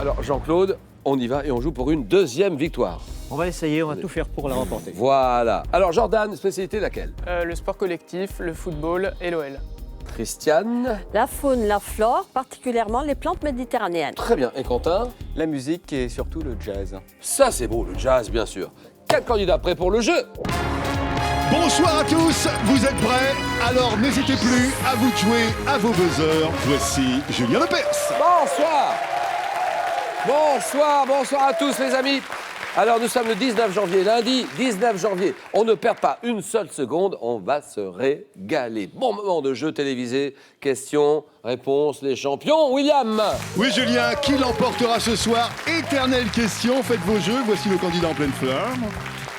Alors Jean-Claude, on y va et on joue pour une deuxième victoire. On va essayer, on va tout faire pour la remporter. Voilà. Alors Jordan, spécialité laquelle? Le sport collectif, le football et l'OL. Christiane. La faune, la flore, particulièrement les plantes méditerranéennes. Très bien. Et Quentin? La musique et surtout le jazz. Ça c'est beau, le jazz bien sûr. 4 candidats prêts pour le jeu. Bonsoir à tous, vous êtes prêts? Alors n'hésitez plus à vous jouer à vos buzzers. Voici Julien Lepers. Bonsoir. Bonsoir à tous les amis. Alors nous sommes le 19 janvier, lundi 19 janvier. On ne perd pas une seule seconde, on va se régaler. Bon moment de jeu télévisé, questions, réponses, les champions. William. Oui Julien, qui l'emportera ce soir? Éternelle question, faites vos jeux, voici le candidat en pleine flamme.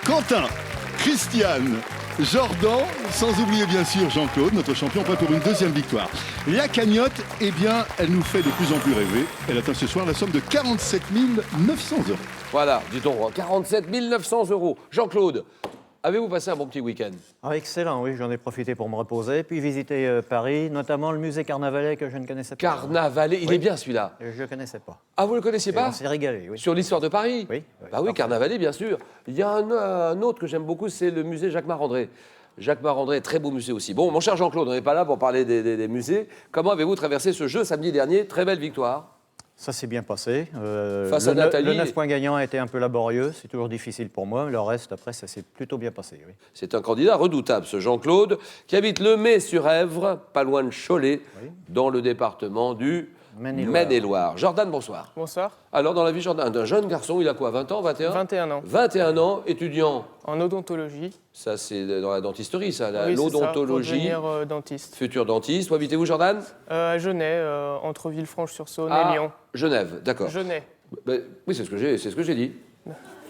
Quentin, Christiane, Jordan, sans oublier bien sûr Jean-Claude, notre champion, prêt pour une deuxième victoire. La cagnotte, eh bien, elle nous fait de plus en plus rêver. Elle atteint ce soir la somme de 47 900 €. Voilà, dis donc, 47 900 €. Jean-Claude, avez-vous passé un bon petit week-end? Ah, excellent, oui, j'en ai profité pour me reposer, puis visiter Paris, notamment le musée Carnavalet que je ne connaissais pas. Carnavalet, il Oui. est bien celui-là. Je ne connaissais pas. Ah, vous ne le connaissiez Et pas? on s'est régalé, oui. Sur l'histoire de Paris? Oui. Bah oui, Carnavalet, bien sûr. Il y a un autre que j'aime beaucoup, c'est le musée Jacques-Marandré. Jacques-Marandré, très beau musée aussi. Bon, mon cher Jean-Claude, on n'est pas là pour parler des musées. Comment avez-vous traversé ce jeu samedi dernier? Très belle victoire. Ça s'est bien passé. Face à Nathalie. Le 9 points gagnant a été un peu laborieux, c'est toujours difficile pour moi. Le reste, après, ça s'est plutôt bien passé, oui. C'est un candidat redoutable, ce Jean-Claude, qui habite Le Mets-sur-Èvre, pas loin de Cholet, dans le département du Maine-et-Loire. Jordan, bonsoir. Bonsoir. Alors, dans la vie, Jordan, d'un jeune garçon, il a quoi, 20 ans, 21? 21 ans. 21 ans, étudiant. En odontologie. Ça, c'est dans la dentisterie, ça, Oui, c'est ça, pour l'odontologie. devenir dentiste. Futur dentiste. Où habitez-vous, Jordan? À Genève, entre Villefranche-sur-Saône À et Lyon. Genève, d'accord. Genève. Ben, oui, c'est ce que j'ai dit.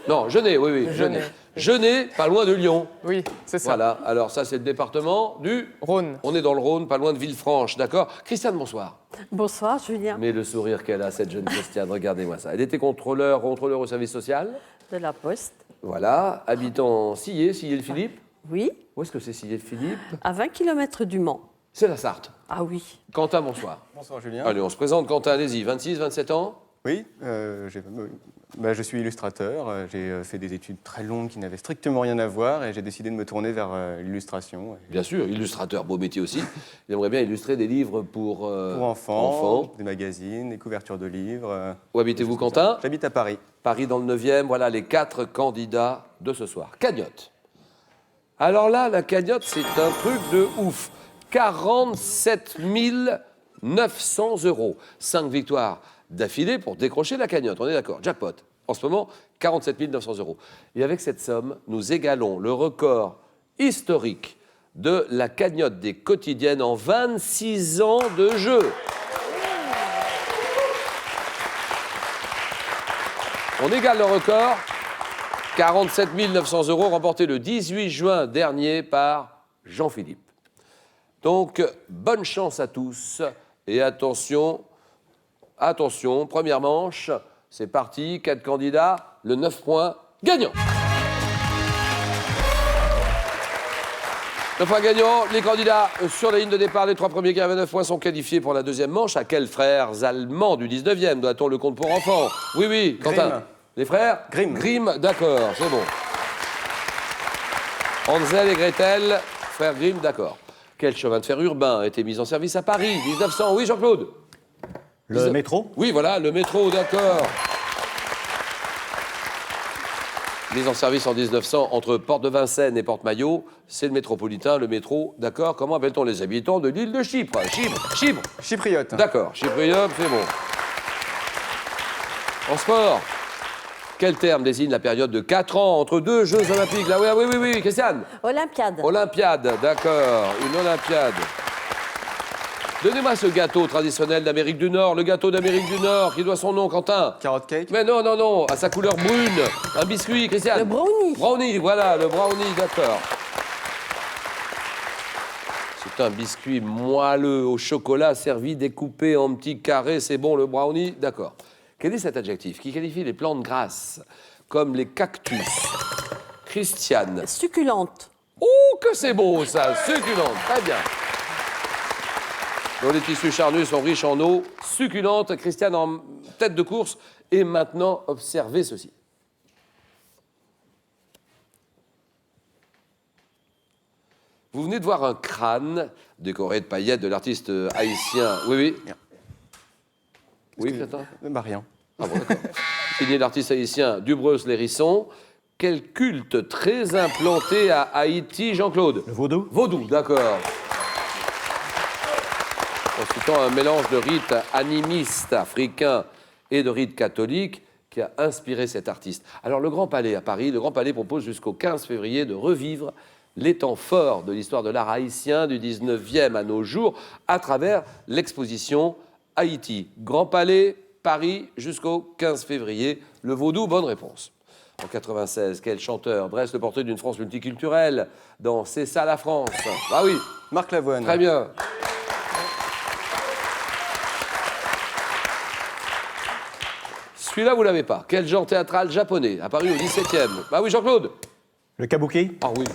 Non, Genève, oui, Genève. Genève. Genève, pas loin de Lyon. Oui, c'est ça. Voilà, alors ça, c'est le département du... Rhône. On est dans le Rhône, pas loin de Villefranche, d'accord? Christiane, bonsoir. Bonsoir, Julien. Mais le sourire qu'elle a, cette jeune Christiane, regardez-moi ça. Elle était contrôleur au service social. De la Poste. Voilà, habitant Sillé-le-Philippe. Oui, Où est-ce que c'est Sillé-le-Philippe? à 20 km du Mans. C'est la Sarthe. Ah oui. Quentin, bonsoir. Bonsoir Julien. Allez, on se présente. Quentin, allez-y, 26, 27 ans. Oui, je suis illustrateur. J'ai fait des études très longues qui n'avaient strictement rien à voir et j'ai décidé de me tourner vers l'illustration. Bien sûr, illustrateur, beau métier aussi. Il aimerait bien illustrer des livres pour Pour enfants, des magazines, des couvertures de livres. Où habitez-vous, Quentin? J'habite à Paris. Paris dans le 9e, voilà les 4 candidats de ce soir. Cagnotte. Alors là, la cagnotte, c'est un truc de ouf. 47 900 €. 5 victoires d'affilée pour décrocher la cagnotte, on est d'accord. Jackpot. En ce moment, 47 900 €. Et avec cette somme, nous égalons le record historique de la cagnotte des quotidiennes en 26 ans de jeu. On égale le record. 47 900 € remportés le 18 juin dernier par Jean-Philippe. Donc, bonne chance à tous. Et attention, première manche, c'est parti, 4 candidats, le 9 points gagnant. 9 points gagnants, les candidats sur la ligne de départ, les 3 premiers qui avaient 9 points sont qualifiés pour la deuxième manche. À quels frères allemands du 19e doit-on le compte pour enfants? Oui, Quentin. Grimm. Les frères Grimm. Grimm, d'accord, c'est bon. Hansel et Gretel, frères Grimm, d'accord. Quel chemin de fer urbain a été mis en service à Paris, 1900? Oui, Jean-Claude? Le métro? Oui, voilà, le métro, d'accord. Mise en service en 1900 entre Porte de Vincennes et Porte-Maillot, c'est le métropolitain, le métro, d'accord. Comment appelle-t-on les habitants de l'île de Chypre? Chypre. Chypriote. D'accord, chypriote, c'est bon. En sport, quel terme désigne la période de 4 ans entre 2 Jeux Olympiques? Là, oui, Christiane? Olympiade. Olympiade, d'accord, une Olympiade. Donnez-moi ce gâteau traditionnel d'Amérique du Nord, le gâteau d'Amérique du Nord, qui doit son nom, Quentin. Carrot cake. Mais non, à sa couleur brune, un biscuit, Christiane. Le brownie. Brownie, voilà, le brownie, d'accord. C'est un biscuit moelleux au chocolat, servi découpé en petits carrés, c'est bon, le brownie, d'accord. Quel est cet adjectif qui qualifie les plantes grasses, comme les cactus? Christiane. Succulente. Oh, que c'est beau ça, succulente, très bien. dont les tissus charnus sont riches en eau, succulente. Christiane, en tête de course. Et maintenant, observez ceci. Vous venez de voir un crâne décoré de paillettes de l'artiste haïtien. Oui, oui. Oui, Platin. Bah rien. Ah bon, d'accord. Signé l'artiste haïtien Dubreuse-Lérisson. Quel culte très implanté à Haïti, Jean-Claude? Le vaudou? Vaudou, d'accord. Constituant un mélange de rites animistes africains et de rites catholiques qui a inspiré cet artiste. Alors, le Grand Palais à Paris, le Grand Palais propose jusqu'au 15 février de revivre les temps forts de l'histoire de l'art haïtien du 19e à nos jours à travers l'exposition Haïti. Grand Palais, Paris, jusqu'au 15 février. Le vaudou, bonne réponse. En 96, quel chanteur dresse le portrait d'une France multiculturelle dans C'est ça la France? Ah oui, Marc Lavoine. très bien. Celui-là, vous l'avez pas. Quel genre théâtral japonais apparu au 17e? Ah oui, Jean-Claude? Le kabuki? Ah oui.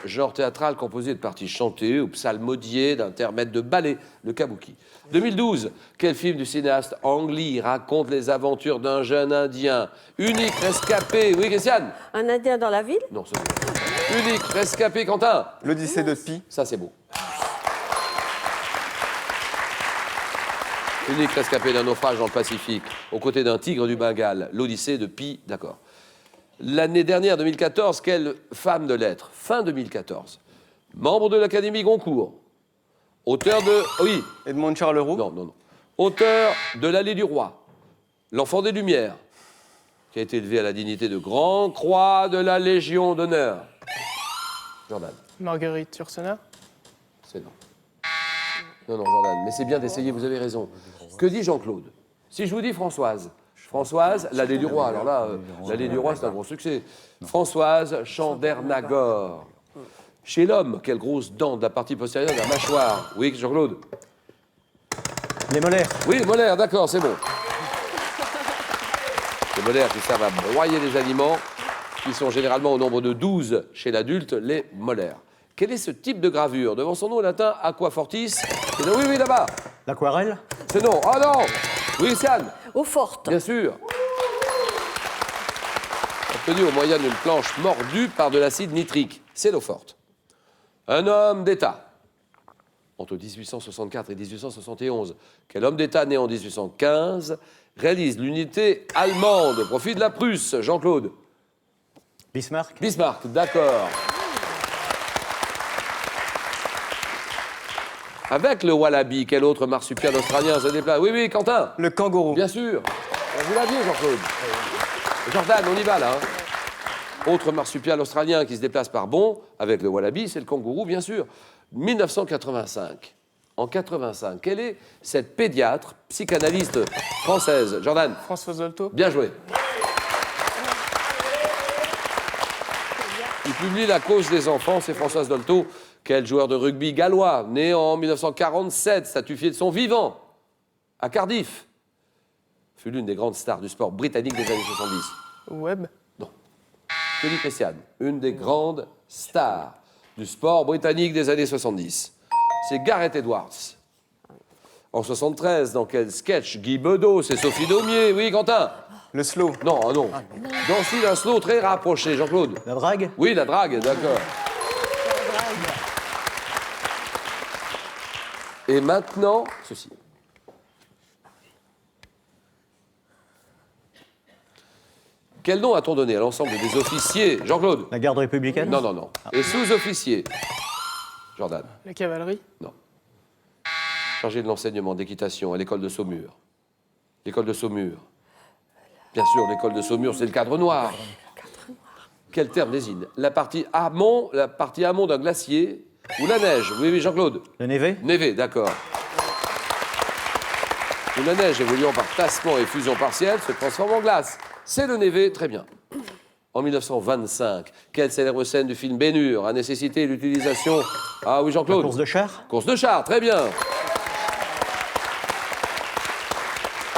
Genre théâtral composé de parties chantées ou psalmodiées, d'intermèdes de ballet, le kabuki. 2012, quel film du cinéaste Ang Lee raconte les aventures d'un jeune Indien unique, rescapé? Oui, Christiane? Un Indien dans la ville? Non, c'est bon. Unique, rescapé, Quentin? L'Odyssée de Pi. Ça, c'est beau. Unique rescapé d'un naufrage dans le Pacifique, aux côtés d'un tigre du Bengale, l'Odyssée de Pi, d'accord. L'année dernière, 2014, quelle femme de lettres, fin 2014, membre de l'Académie Goncourt, auteur de... Oui, Edmond Charleroux. non, non, non. Auteur de L'Allée du Roi, L'Enfant des Lumières, qui a été élevé à la dignité de Grand Croix de la Légion d'honneur. Jordan, Marguerite Yourcenar. c'est non. Non, non, Jordan, mais c'est bien d'essayer, vous avez raison. Que dit Jean-Claude? Si je vous dis Françoise, Françoise, l'Allée du Roi, alors là, l'Allée du Roi, c'est un gros succès. Françoise Chandernagor. Chez l'homme, quelle grosse dent de la partie postérieure de la mâchoire? Oui, Jean-Claude? Les molaires? Oui, molaires, d'accord, c'est bon. Les molaires qui servent à broyer les aliments, qui sont généralement au nombre de 12 chez l'adulte, les molaires. Quel est ce type de gravure? Devant son nom latin, aquafortis. Oui, oui, là-bas. L'aquarelle? C'est non. Oh non. Oui, Siane. Eau forte? Bien sûr. Obtenu au moyen d'une planche mordue par de l'acide nitrique. C'est l'eau forte. Un homme d'État. Entre 1864 et 1871, quel homme d'État né en 1815 réalise l'unité allemande au profit de la Prusse? Jean-Claude? Bismarck? Bismarck, d'accord. Avec le wallaby, quel autre marsupial australien se déplace? Oui, oui, Quentin? Le kangourou. Bien sûr. Vous l'aviez, Jean-Claude. Jordan, on y va, là. Hein. Autre marsupial australien qui se déplace par bond, avec le wallaby, c'est le kangourou, bien sûr. 1985. En 85, quelle est cette pédiatre, psychanalyste française? Jordan? Françoise Dolto. Bien joué. Il publie La cause des enfants, c'est Françoise Dolto. Quel joueur de rugby gallois, né en 1947, statufié de son vivant, à Cardiff, fut l'une des grandes stars du sport britannique des années 70. Webb. Non. Que dit Christiane? Une des grandes stars du sport britannique des années 70. C'est Gareth Edwards. En 73, dans quel sketch? Guy Bedos et Sophie Daumier. Oui, Quentin? Le slow. Non, ah non. Dans le style un slow très rapproché. Jean-Claude? La drague? Oui, la drague, d'accord. Et maintenant, ceci. Quel nom a-t-on donné à l'ensemble des officiers? Jean-Claude? La garde républicaine? Non, non, non. Et sous-officiers? Jordan? La cavalerie. Non. Chargé de l'enseignement d'équitation à l'école de Saumur. L'école de Saumur. Bien sûr, l'école de Saumur, c'est le cadre noir. Quel terme désigne la partie amont d'un glacier ou la neige? Oui, oui, Jean-Claude? Le névé? Névé, d'accord. Où la neige évoluant par tassement et fusion partielle se transforme en glace. C'est le névé, très bien. En 1925, quelle célèbre scène du film Ben-Hur a nécessité l'utilisation... Ah oui, La Jean-Claude? course de char? Course de char, très bien.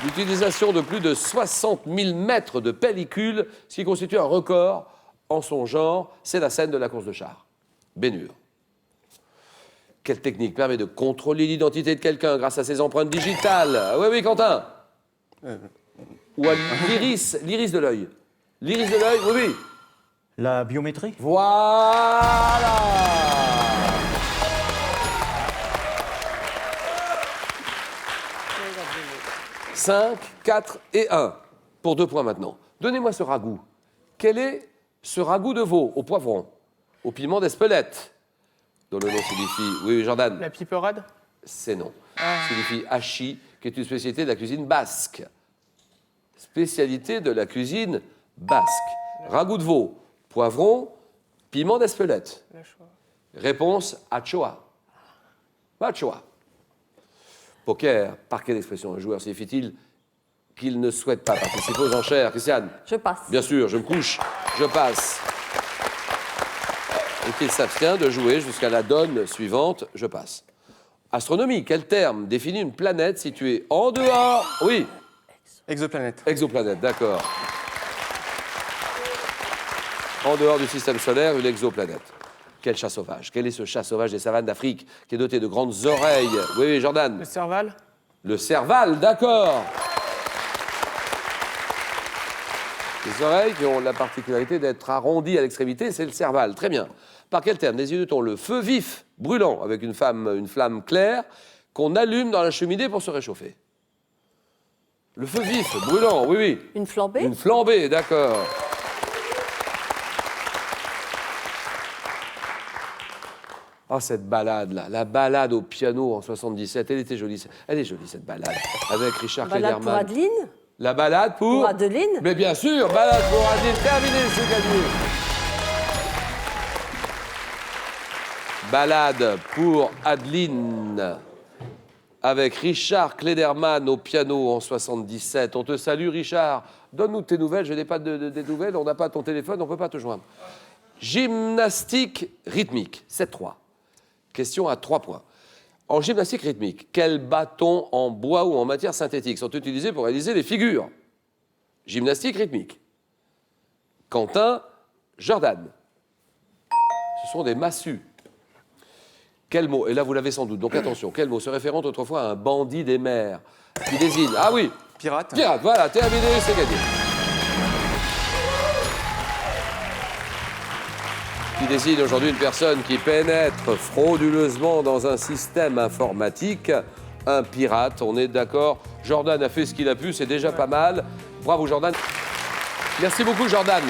L'utilisation de plus de 60 000 mètres de pellicule, ce qui constitue un record en son genre, c'est la scène de la course de char. Ben-Hur. Quelle technique permet de contrôler l'identité de quelqu'un grâce à ses empreintes digitales? Ah oui, oui, Quentin. Ou à l'iris de l'œil. L'iris de l'œil, oui, oui. La biométrie? Voilà. 5, 4 et 1. Pour 2 points maintenant. Donnez-moi ce ragoût. Quel est ce ragoût de veau au poivron, au piment d'Espelette, dont le nom signifie... Oui, Jordan. La piperade? C'est non. Signifie hachis, qui est une spécialité de la cuisine basque. Spécialité de la cuisine basque. Ragoût de veau, poivron, piment d'Espelette. La choix. Réponse Achoa. Achoa. Poker, par quelle expression un joueur signifie-t-il qu'il ne souhaite pas participer aux enchères? Christiane? Je passe. Bien sûr, je me couche, je passe. Et qu'il s'abstient de jouer jusqu'à la donne suivante, je passe. Astronomie, quel terme définit une planète située en dehors? Oui, Exoplanète. exoplanète, d'accord. En dehors du système solaire, une exoplanète. Quel chat sauvage? Quel est ce chat sauvage des savanes d'Afrique qui est doté de grandes oreilles? Oui, oui, Jordan. Le cerval? Le serval, d'accord. Les oreilles qui ont la particularité d'être arrondies à l'extrémité, c'est le serval. Très bien. Par quel terme désigne-t-on le feu vif, brûlant, avec une flamme claire, qu'on allume dans la cheminée pour se réchauffer? Le feu vif, brûlant, oui, oui. Une flambée? Une flambée, d'accord. Oh, cette balade-là, la balade au piano en 77, elle était jolie. Elle est jolie, cette balade, avec Richard Balade pour Klederman. Adeline? La balade pour... Pour Adeline? Mais bien sûr, balade pour Adeline, terminé, c'est gagné. Balade pour Adeline, avec Richard Klederman au piano en 77. On te salue, Richard. Donne-nous tes nouvelles, je n'ai pas des nouvelles, on n'a pas ton téléphone, on ne peut pas te joindre. Gymnastique rythmique, 7-3. Question à 3 points. En gymnastique rythmique, quels bâtons en bois ou en matière synthétique sont utilisés pour réaliser les figures? Gymnastique rythmique. Quentin, Jordan. Ce sont des massues. Quel mot, et là vous l'avez sans doute, donc attention, quel mot se référant autrefois à un bandit des mers qui désigne... Ah oui, Pirate. pirate, voilà, terminé, c'est gagné. Qui désigne aujourd'hui une personne qui pénètre frauduleusement dans un système informatique, un pirate, on est d'accord. Jordan a fait ce qu'il a pu, c'est déjà pas mal. Bravo Jordan. Merci beaucoup Jordan.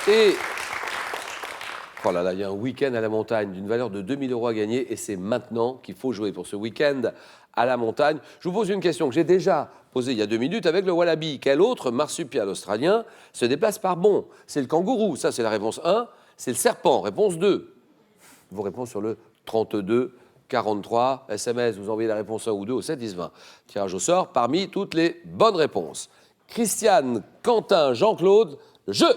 Et, oh là là, il y a un week-end à la montagne d'une valeur de 2 000 € à gagner et c'est maintenant qu'il faut jouer pour ce week-end à la montagne. Je vous pose une question que j'ai déjà posée il y a 2 minutes avec le wallaby. Quel autre marsupial australien se déplace par bond? C'est le kangourou, ça c'est la réponse 1. C'est le serpent, réponse 2. Vos réponses sur le 32 43, SMS, vous envoyez la réponse 1 ou 2 au 7 10 20. Tirage au sort parmi toutes les bonnes réponses. Christiane, Quentin, Jean-Claude, le jeu.